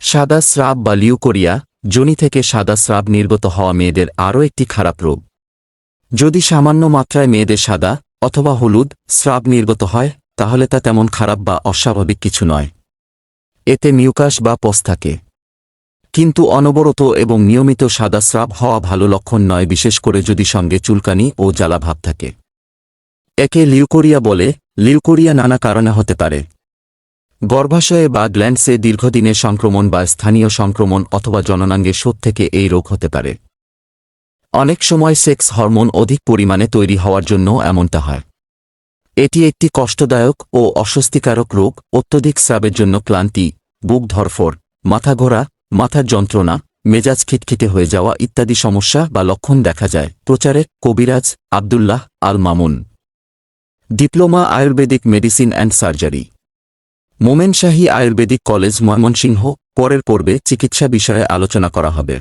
সাদা স্রাব বা লিউকোরিয়া, যোনি থেকে সাদা স্রাব নির্গত হওয়া মেয়েদের আরও একটি খারাপ রোগ। যদি সামান্য মাত্রায় মেয়েদের সাদা অথবা হলুদ স্রাব নির্গত হয়, তাহলে তা তেমন খারাপ বা অস্বাভাবিক কিছু নয়। এতে মিউকাস বা পস থাকে। কিন্তু অনবরত এবং নিয়মিত সাদা স্রাব হওয়া ভালো লক্ষণ নয়, বিশেষ করে যদি সঙ্গে চুলকানি ও জ্বালাভাব থাকে। একে লিউকোরিয়া বলে। লিউকোরিয়া নানা কারণে হতে পারে। গর্ভাশয়ে বা গ্ল্যান্ডসে দীর্ঘদিনের সংক্রমণ বা স্থানীয় সংক্রমণ অথবা জননাঙ্গে শোথ থেকে এই রোগ হতে পারে। অনেক সময় সেক্স হরমোন অধিক পরিমাণে তৈরি হওয়ার জন্য এমনটা হয়। এটি একটি কষ্টদায়ক ও অস্বস্তিকারক রোগ। অত্যধিক স্রাবের জন্য ক্লান্তি, বুক ধড়ফড়, মাথা ঘোরা, মাথার যন্ত্রণা, মেজাজ খিটখিটে হয়ে যাওয়া ইত্যাদি সমস্যা বা লক্ষণ দেখা যায়। প্রচারক কবিরাজ Abdullah Al Mamun, diploma Ayurvedic medicine and surgery, Momen Shahi Ayurvedic college, Mymensingh. পরের পর্বে চিকিৎসা বিষয়ে আলোচনা করা হবে।